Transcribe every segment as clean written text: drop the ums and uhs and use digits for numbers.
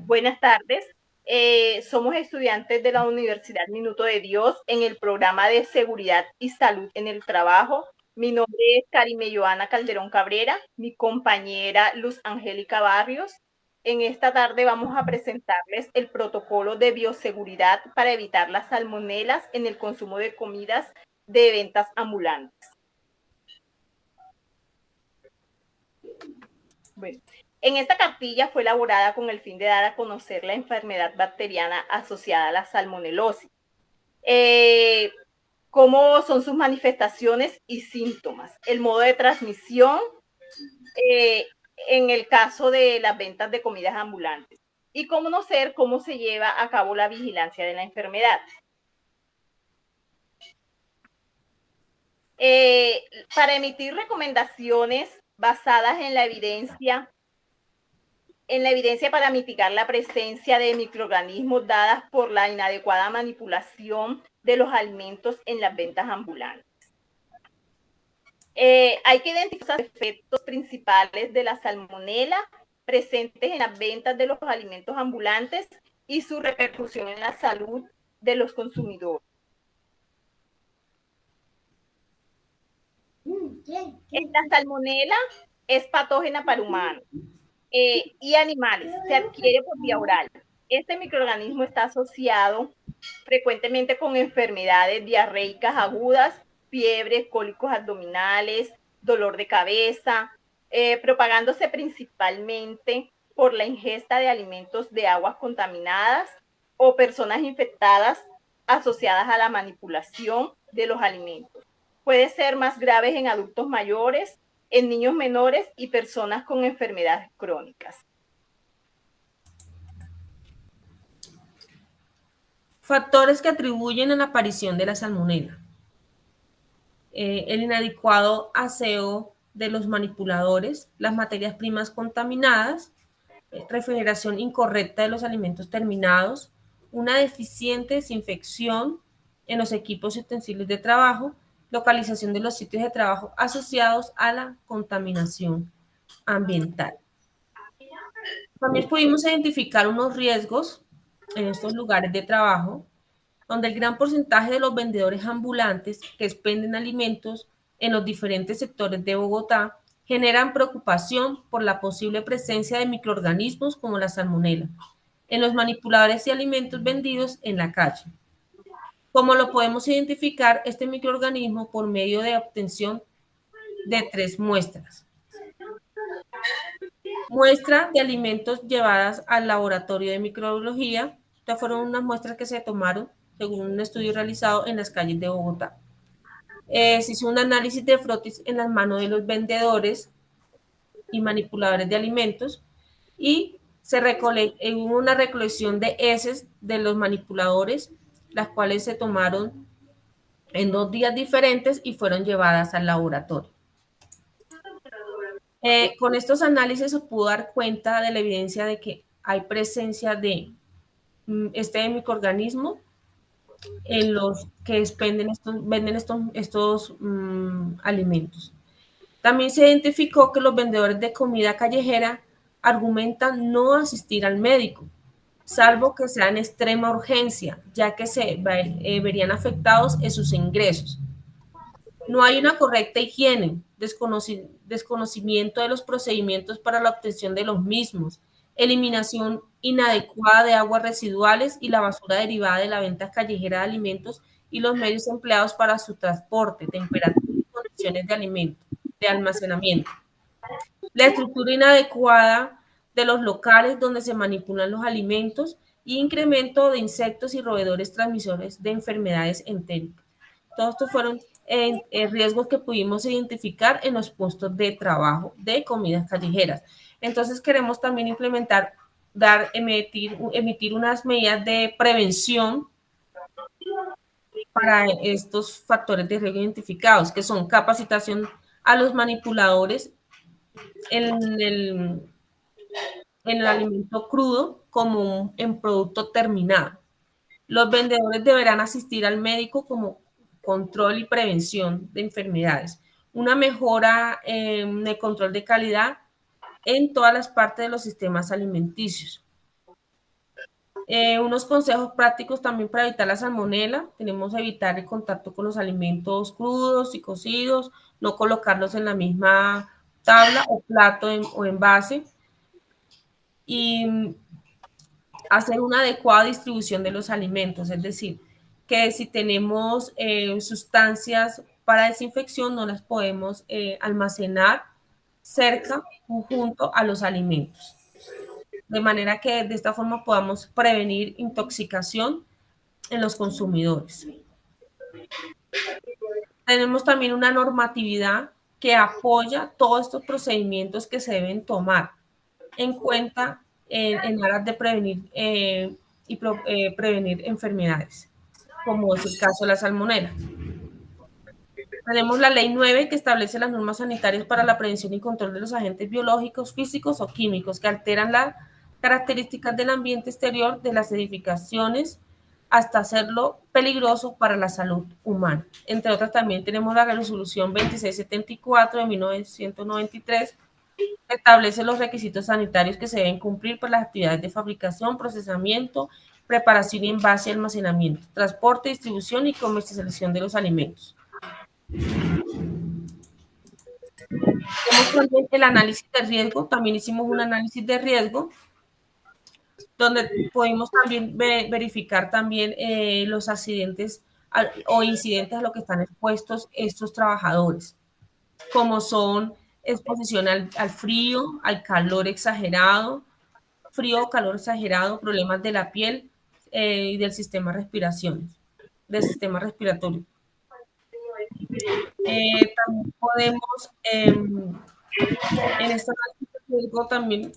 Buenas tardes. Somos estudiantes de la Universidad Minuto de Dios en el programa de Seguridad y Salud en el Trabajo. Mi nombre es Karime Joana Calderón Cabrera, mi compañera Luz Angélica Barrios. En esta tarde vamos a presentarles el protocolo de bioseguridad para evitar las salmonelas en el consumo de comidas de ventas ambulantes. Bueno, en esta cartilla fue elaborada con el fin de dar a conocer la enfermedad bacteriana asociada a la salmonelosis, cómo son sus manifestaciones y síntomas, el modo de transmisión en el caso de las ventas de comidas ambulantes y conocer cómo se lleva a cabo la vigilancia de la enfermedad. Para emitir recomendaciones basadas en la evidencia para mitigar la presencia de microorganismos dadas por la inadecuada manipulación de los alimentos en las ventas ambulantes. Hay que identificar los efectos principales de la salmonela presentes en las ventas de los alimentos ambulantes y su repercusión en la salud de los consumidores. Esta salmonela es patógena para humanos y animales, se adquiere por vía oral. Este microorganismo está asociado frecuentemente con enfermedades diarreicas agudas, fiebre, cólicos abdominales, dolor de cabeza, propagándose principalmente por la ingesta de alimentos de aguas contaminadas o personas infectadas asociadas a la manipulación de los alimentos. Puede ser más grave en adultos mayores, en niños menores y personas con enfermedades crónicas. Factores que atribuyen a la aparición de la salmonela. El inadecuado aseo de los manipuladores, las materias primas contaminadas, refrigeración incorrecta de los alimentos terminados, una deficiente desinfección en los equipos y utensilios de trabajo, localización de los sitios de trabajo asociados a la contaminación ambiental. También pudimos identificar unos riesgos en estos lugares de trabajo, donde el gran porcentaje de los vendedores ambulantes que expenden alimentos en los diferentes sectores de Bogotá generan preocupación por la posible presencia de microorganismos como la salmonela en los manipuladores y alimentos vendidos en la calle. ¿Cómo lo podemos identificar este microorganismo? Por medio de obtención de 3 muestras. Muestra de alimentos llevadas al laboratorio de microbiología. Estas fueron unas muestras que se tomaron según un estudio realizado en las calles de Bogotá. Se hizo un análisis de frotis en las manos de los vendedores y manipuladores de alimentos y hubo una recolección de heces de los manipuladores, las cuales se tomaron en 2 días diferentes y fueron llevadas al laboratorio. Con estos análisis se pudo dar cuenta de la evidencia de que hay presencia de este microorganismo en los que venden estos alimentos. También se identificó que los vendedores de comida callejera argumentan no asistir al médico, salvo que sea en extrema urgencia, ya que se verían afectados en sus ingresos. No hay una correcta higiene, desconocimiento de los procedimientos para la obtención de los mismos, eliminación inadecuada de aguas residuales y la basura derivada de la venta callejera de alimentos y los medios empleados para su transporte, temperatura y condiciones de almacenamiento. La estructura inadecuada de los locales donde se manipulan los alimentos y incremento de insectos y roedores transmisores de enfermedades entéricas. Todos estos fueron riesgos que pudimos identificar en los puestos de trabajo de comidas callejeras. Entonces queremos también emitir unas medidas de prevención para estos factores de riesgo identificados, que son capacitación a los manipuladores en el alimento crudo como en producto terminado. Los vendedores deberán asistir al médico como control y prevención de enfermedades. Una mejora en el control de calidad en todas las partes de los sistemas alimenticios. Unos consejos prácticos también para evitar la salmonela. Tenemos que evitar el contacto con los alimentos crudos y cocidos, no colocarlos en la misma tabla o plato o envase, y hacer una adecuada distribución de los alimentos, es decir, que si tenemos sustancias para desinfección no las podemos almacenar cerca o junto a los alimentos, de manera que de esta forma podamos prevenir intoxicación en los consumidores. Tenemos también una normatividad que apoya todos estos procedimientos que se deben tomar en cuenta en aras de prevenir prevenir enfermedades, como es el caso de la salmonela. Tenemos la Ley 9, que establece las normas sanitarias para la prevención y control de los agentes biológicos, físicos o químicos que alteran las características del ambiente exterior de las edificaciones hasta hacerlo peligroso para la salud humana. Entre otras, también tenemos la resolución 2674 de 1993, que establece los requisitos sanitarios que se deben cumplir para las actividades de fabricación, procesamiento, preparación y envase, almacenamiento, transporte, distribución y comercialización de los alimentos. Tenemos también el análisis de riesgo. También hicimos un análisis de riesgo donde pudimos también verificar también los accidentes o incidentes a los que están expuestos estos trabajadores, como son exposición al frío, al calor exagerado, frío o calor exagerado, problemas de la piel y del sistema respiratorio. También podemos, en esta también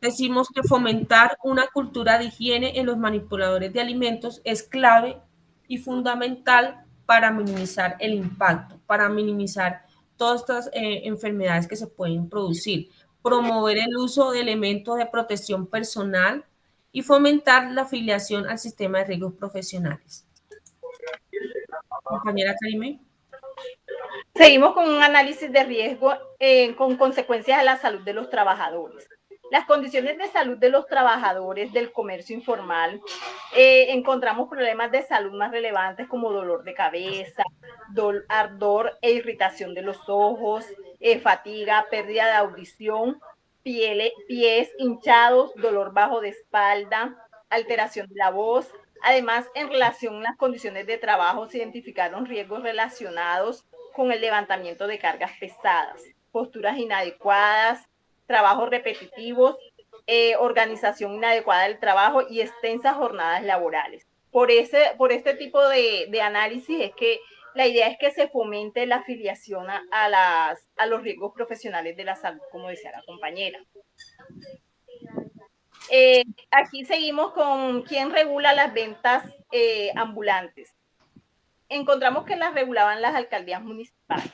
decimos que fomentar una cultura de higiene en los manipuladores de alimentos es clave y fundamental para minimizar el impacto, para minimizar todas estas enfermedades que se pueden producir, promover el uso de elementos de protección personal y fomentar la afiliación al sistema de riesgos profesionales. Compañera Karime. Seguimos con un análisis de riesgo con consecuencias a la salud de los trabajadores. Las condiciones de salud de los trabajadores del comercio informal, encontramos problemas de salud más relevantes como dolor de cabeza, ardor e irritación de los ojos, fatiga, pérdida de audición, pies hinchados, dolor bajo de espalda, alteración de la voz. Además, en relación a las condiciones de trabajo, se identificaron riesgos relacionados con el levantamiento de cargas pesadas, posturas inadecuadas, trabajos repetitivos, organización inadecuada del trabajo y extensas jornadas laborales. Por este tipo de análisis es que la idea es que se fomente la afiliación a los riesgos profesionales de la salud, como decía la compañera. Aquí seguimos con quién regula las ventas ambulantes. Encontramos que las regulaban las alcaldías municipales.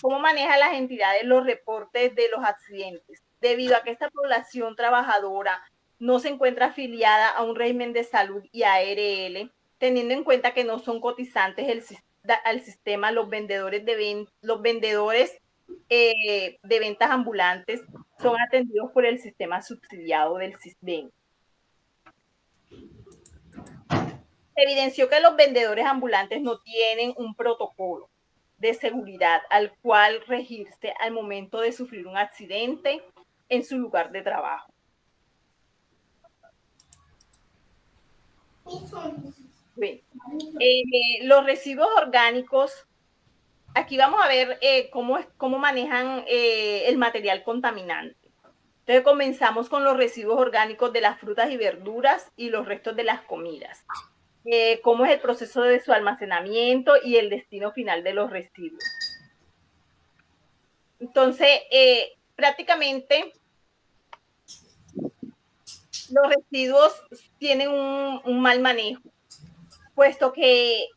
¿Cómo manejan las entidades los reportes de los accidentes? Debido a que esta población trabajadora no se encuentra afiliada a un régimen de salud y ARL, teniendo en cuenta que no son cotizantes al sistema, los vendedores de ventas ambulantes son atendidos por el sistema subsidiado del SISBEN. Se evidenció que los vendedores ambulantes no tienen un protocolo de seguridad al cual regirse al momento de sufrir un accidente en su lugar de trabajo. Bien. Los residuos orgánicos, aquí vamos a ver cómo manejan el material contaminante. Entonces comenzamos con los residuos orgánicos de las frutas y verduras y los restos de las comidas. Cómo es el proceso de su almacenamiento y el destino final de los residuos. Entonces, prácticamente los residuos tienen un mal manejo, puesto que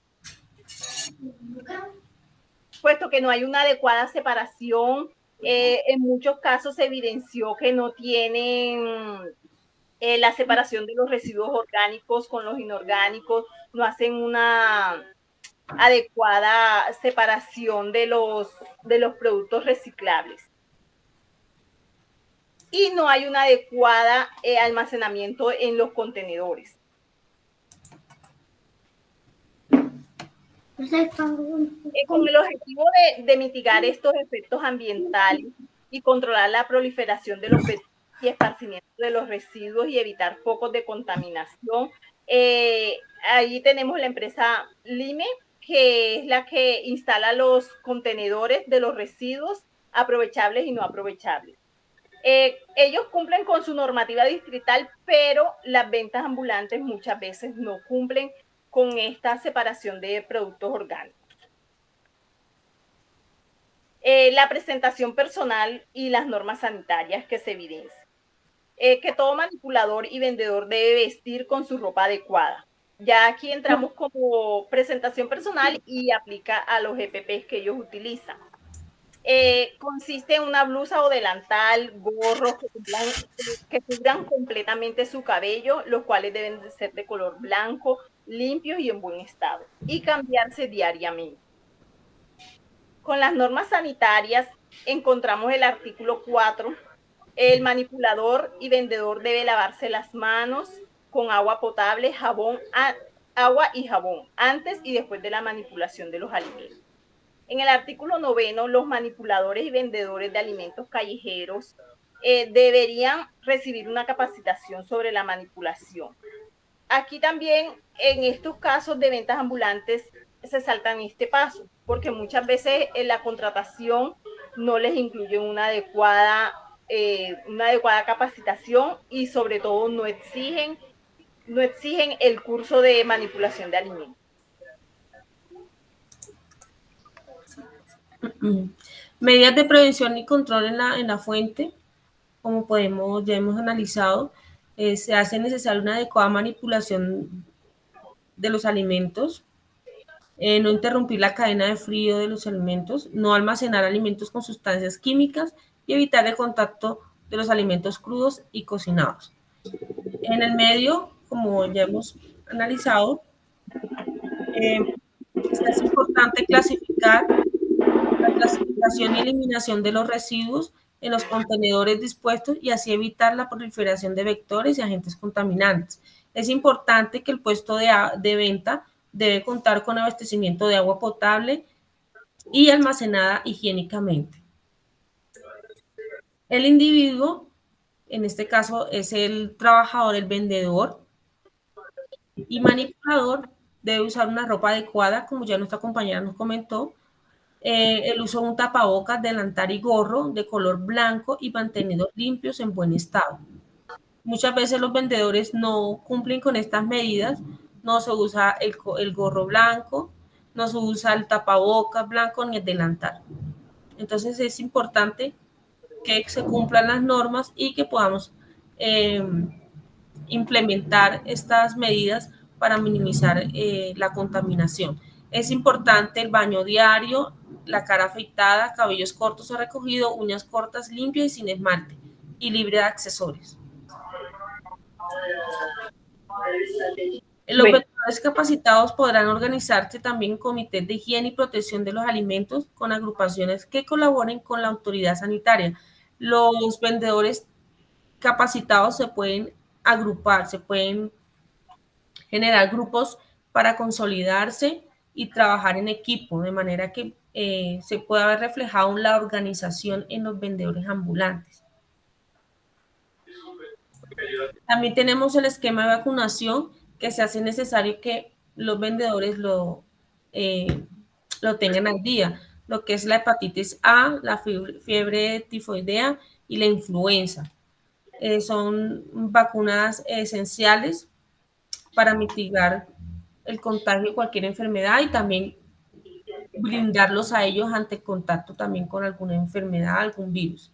no hay una adecuada separación. En muchos casos se evidenció que no tienen la separación de los residuos orgánicos con los inorgánicos, no hacen una adecuada separación de los productos reciclables. y no hay un adecuado almacenamiento en los contenedores. Con el objetivo de mitigar estos efectos ambientales y controlar la proliferación de los vertidos y esparcimiento de los residuos y evitar focos de contaminación, ahí tenemos la empresa Lime, que es la que instala los contenedores de los residuos aprovechables y no aprovechables. Ellos cumplen con su normativa distrital, pero las ventas ambulantes muchas veces no cumplen con esta separación de productos orgánicos. La presentación personal y las normas sanitarias que se evidencian. Que todo manipulador y vendedor debe vestir con su ropa adecuada. Ya aquí entramos como presentación personal y aplica a los EPPs que ellos utilizan. Consiste en una blusa o delantal, gorros que cubran completamente su cabello, los cuales deben de ser de color blanco, limpios y en buen estado, y cambiarse diariamente. Con las normas sanitarias encontramos el artículo 4. El manipulador y vendedor debe lavarse las manos con agua potable, agua y jabón antes y después de la manipulación de los alimentos. En el artículo 9, los manipuladores y vendedores de alimentos callejeros deberían recibir una capacitación sobre la manipulación. Aquí también, en estos casos de ventas ambulantes, se saltan este paso, porque muchas veces en la contratación no les incluye una adecuada capacitación y sobre todo no exigen el curso de manipulación de alimentos. Medidas de prevención y control en la fuente, como ya hemos analizado, se hace necesaria una adecuada manipulación de los alimentos, no interrumpir la cadena de frío de los alimentos, no almacenar alimentos con sustancias químicas y evitar el contacto de los alimentos crudos y cocinados. En el medio, como ya hemos analizado, es importante clasificar la clasificación y eliminación de los residuos en los contenedores dispuestos y así evitar la proliferación de vectores y agentes contaminantes. Es importante que el puesto de venta debe contar con abastecimiento de agua potable y almacenada higiénicamente. El individuo, en este caso, es el trabajador, el vendedor y manipulador, debe usar una ropa adecuada, como ya nuestra compañera nos comentó, el uso de un tapabocas, delantal y gorro de color blanco y mantenidos limpios en buen estado. Muchas veces los vendedores no cumplen con estas medidas, no se usa el gorro blanco, no se usa el tapabocas blanco ni el delantal. Entonces es importante que se cumplan las normas y que podamos implementar estas medidas para minimizar la contaminación. Es importante el baño diario, la cara afeitada, cabellos cortos o recogidos, uñas cortas, limpias y sin esmalte, y libre de accesorios. Los vendedores capacitados podrán organizarse también en comités de higiene y protección de los alimentos con agrupaciones que colaboren con la autoridad sanitaria. Los vendedores capacitados se pueden agrupar, se pueden generar grupos para consolidarse y trabajar en equipo, de manera que se pueda ver reflejado la organización en los vendedores ambulantes. También tenemos el esquema de vacunación, que se hace necesario que los vendedores lo tengan al día, lo que es la hepatitis A, la fiebre tifoidea y la influenza. Son vacunas esenciales para mitigar el contagio de cualquier enfermedad y también brindarlos a ellos ante contacto también con alguna enfermedad, algún virus.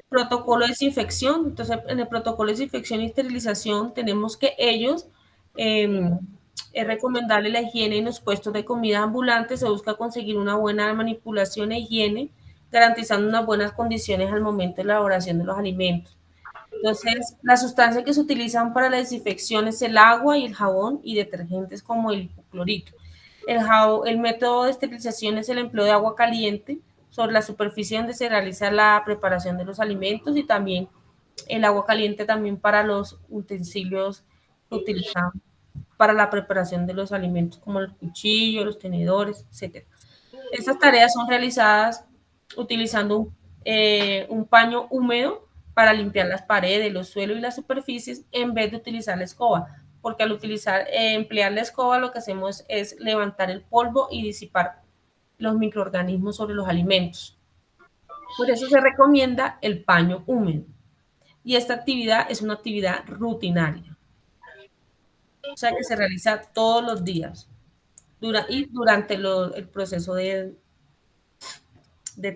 Protocolo de desinfección. Entonces, en el protocolo de desinfección y esterilización tenemos que ellos, es recomendable la higiene en los puestos de comida ambulantes, se busca conseguir una buena manipulación e higiene, garantizando unas buenas condiciones al momento de la elaboración de los alimentos. Entonces, las sustancias que se utilizan para la desinfección es el agua y el jabón y detergentes como el hipoclorito. El método de esterilización es el empleo de agua caliente sobre la superficie donde se realiza la preparación de los alimentos y también el agua caliente también para los utensilios que utilizamos para la preparación de los alimentos, como el cuchillo, los tenedores, etc. Estas tareas son realizadas utilizando un paño húmedo para limpiar las paredes, los suelos y las superficies en vez de utilizar la escoba, porque al emplear la escoba lo que hacemos es levantar el polvo y disipar los microorganismos sobre los alimentos. Por eso se recomienda el paño húmedo. Y esta actividad es una actividad rutinaria, o sea que se realiza todos los días y durante el proceso de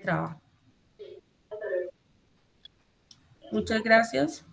trabajo. Muchas gracias.